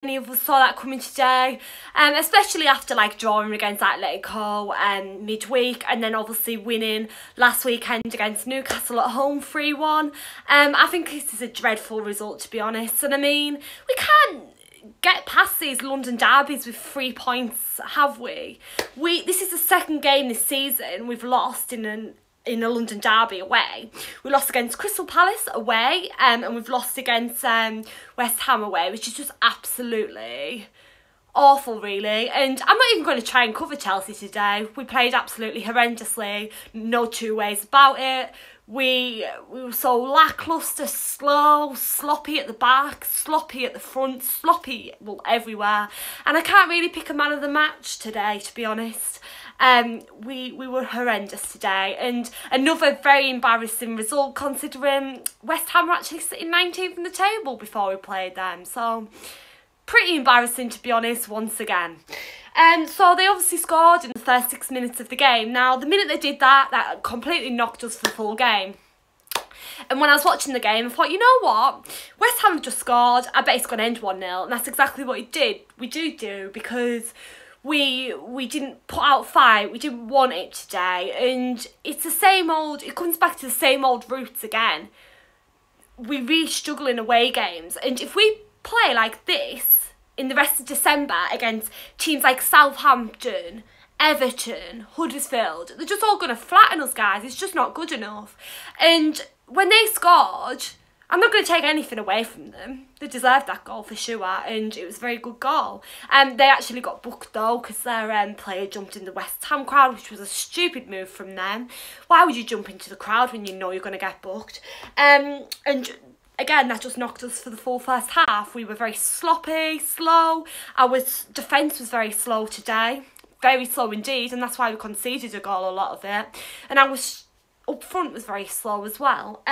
any of us saw that coming today, especially after like drawing against Atletico midweek, and then obviously winning last weekend against Newcastle at home 3-1. I think this is a dreadful result, to be honest, and I mean, we can't get past these London derbies with 3 points, have we? This is the second game this season we've lost in a London derby away. We lost against Crystal Palace away, and we've lost against West Ham away, which is just absolutely awful, really. And I'm not even going to try and cover Chelsea today. We played absolutely horrendously, no two ways about it. We were so lacklustre, slow, sloppy at the back, sloppy at the front, sloppy, well, everywhere. And I can't really pick a man of the match today, to be honest. We were horrendous today, and another very embarrassing result considering West Ham were actually sitting 19th in the table before we played them. So pretty embarrassing, to be honest, once again. So they obviously scored in the first 6 minutes of the game. Now, the minute they did that, that completely knocked us for the full game. And when I was watching the game, I thought, you know what? West Ham have just scored. I bet it's going to end 1-0. And that's exactly what it did. We do because we didn't put out fight. We didn't want it today. And it's the same old, it comes back to the same old roots again. We really struggle in away games. And if we play like this in the rest of December against teams like Southampton, Everton, Huddersfield, they're just all going to flatten us, guys. It's just not good enough. And when they scored, I'm not going to take anything away from them. They deserved that goal for sure, and it was a very good goal. They actually got booked though, because their player jumped in the West Ham crowd, which was a stupid move from them. Why would you jump into the crowd when you know you're going to get booked? And again, that just knocked us for the full first half. We were very sloppy, slow. Our defence was very slow today. Very slow indeed, and that's why we conceded a goal, a lot of it. And our up front was very slow as well.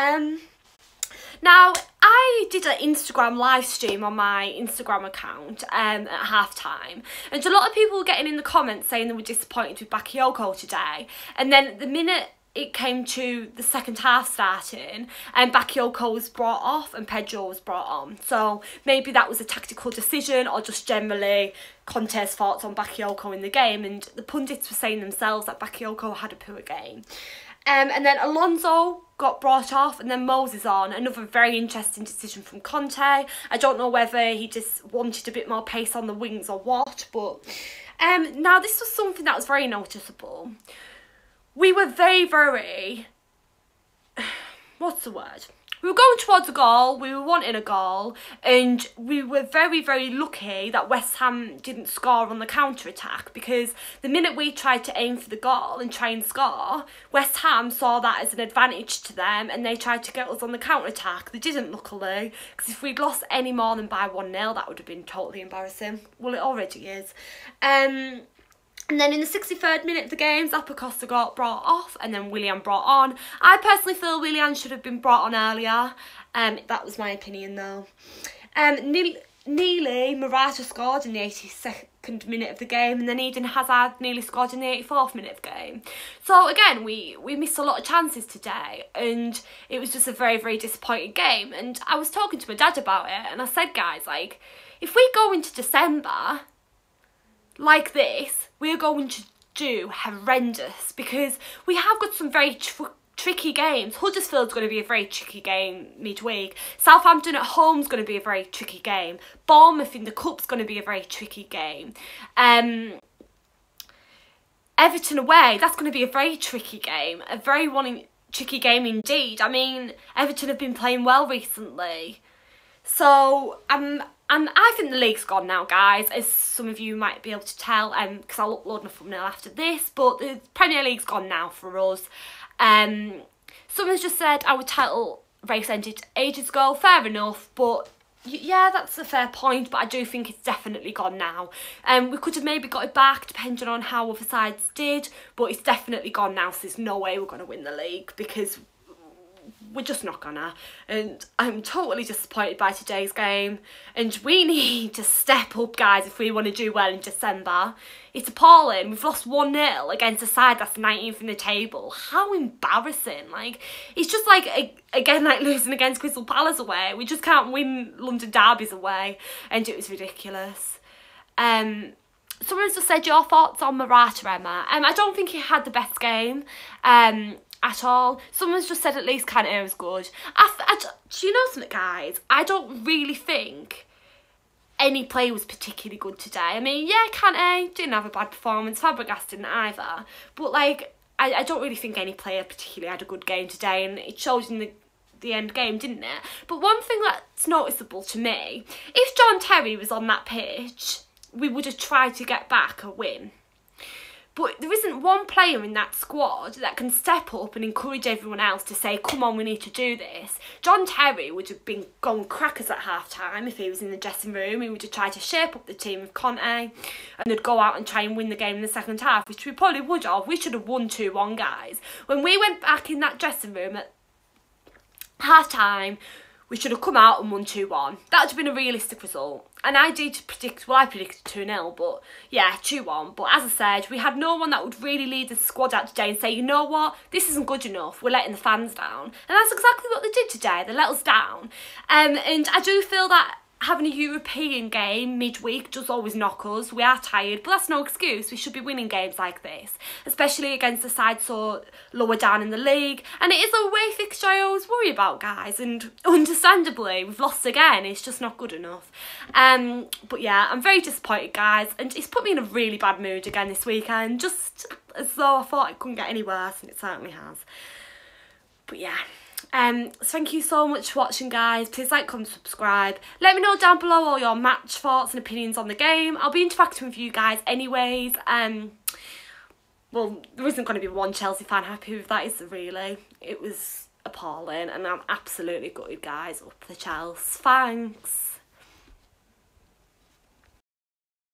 Now, I did an Instagram live stream on my Instagram account at half-time, and a lot of people were getting in the comments saying they were disappointed with Bakayoko today. And then the minute it came to the second half starting, and Bakayoko was brought off and Pedro was brought on. So maybe that was a tactical decision, or just generally Conte's thoughts on Bakayoko in the game. And the pundits were saying themselves that Bakayoko had a poor game. And then Alonso got brought off, and then Moses on. Another very interesting decision from Conte. I don't know whether he just wanted a bit more pace on the wings or what, but now this was something that was very noticeable. We were very, what's the word? We were going towards a goal, we were wanting a goal, and we were very lucky that West Ham didn't score on the counter-attack, because the minute we tried to aim for the goal and try and score, West Ham saw that as an advantage to them, and they tried to get us on the counter-attack. They didn't, luckily, because if we'd lost any more than by 1-0, that would have been totally embarrassing. Well, it already is. And then in the 63rd minute of the game, Zappacosta got brought off, and then Willian brought on. I personally feel Willian should have been brought on earlier. That was my opinion, though. Nearly, Morata scored in the 82nd minute of the game, and then Eden Hazard nearly scored in the 84th minute of the game. So again, we missed a lot of chances today, and it was just a very disappointing game. And I was talking to my dad about it, and I said, guys, like, if we go into December like this, we're going to do horrendous, because we have got some very tricky games. Huddersfield's going to be a very tricky game midweek. Southampton at home is going to be a very tricky game. Bournemouth in the Cup's going to be a very tricky game. Everton away, that's going to be a very tricky game. A very tricky game indeed. I mean, Everton have been playing well recently. So, and I think the league's gone now, guys, as some of you might be able to tell, because I'll upload my thumbnail after this, but the Premier League's gone now for us. Someone's just said our title race ended ages ago. Fair enough, but yeah, that's a fair point, but I do think it's definitely gone now. We could have maybe got it back depending on how other sides did, but it's definitely gone now, so there's no way we're going to win the league, because we're just not gonna. And I'm totally disappointed by today's game. And we need to step up, guys, if we want to do well in December. It's appalling. We've lost 1-0 against a side that's 19th in the table. How embarrassing. Like, it's just like, again, like losing against Crystal Palace away. We just can't win London derbies away. And it was ridiculous. Someone's just said your thoughts on Morata, Emma. I don't think he had the best game at all. Someone's just said at least Kante was good. Do you know something, guys? I don't really think any player was particularly good today. I mean, yeah, Kante didn't have a bad performance. Fabregas didn't either. But, like, I don't really think any player particularly had a good game today. And it showed in the end game, didn't it? But one thing that's noticeable to me, if John Terry was on that pitch, we would have tried to get back a win. But there isn't one player in that squad that can step up and encourage everyone else to say, come on, we need to do this. John Terry would have been going crackers at half-time if he was in the dressing room. He would have tried to shape up the team with Conte and they'd go out and try and win the game in the second half, which we probably would have. We should have won 2-1, guys. When we went back in that dressing room at half-time, we should have come out and won 2-1. That would have been a realistic result. And I did predict, well, I predicted 2-0, but yeah, 2-1. But as I said, we had no one that would really lead the squad out today and say, you know what, this isn't good enough, we're letting the fans down. And that's exactly what they did today, they let us down. And I do feel that having a European game midweek does always knock us. We are tired, but that's no excuse. We should be winning games like this, especially against a side so lower down in the league. And it is a away fixture I always worry about, guys. And understandably, we've lost again. It's just not good enough. But yeah, I'm very disappointed, guys. And it's put me in a really bad mood again this weekend, just as though I thought it couldn't get any worse, and it certainly has. But yeah. So thank you so much for watching, guys. Please like, comment, subscribe. Let me know down below all your match thoughts and opinions on the game. I'll be interacting with you guys anyways. Well, there isn't going to be one Chelsea fan happy with that, is there really? It was appalling and I'm absolutely gutted, guys. Up the Chelsea. Thanks.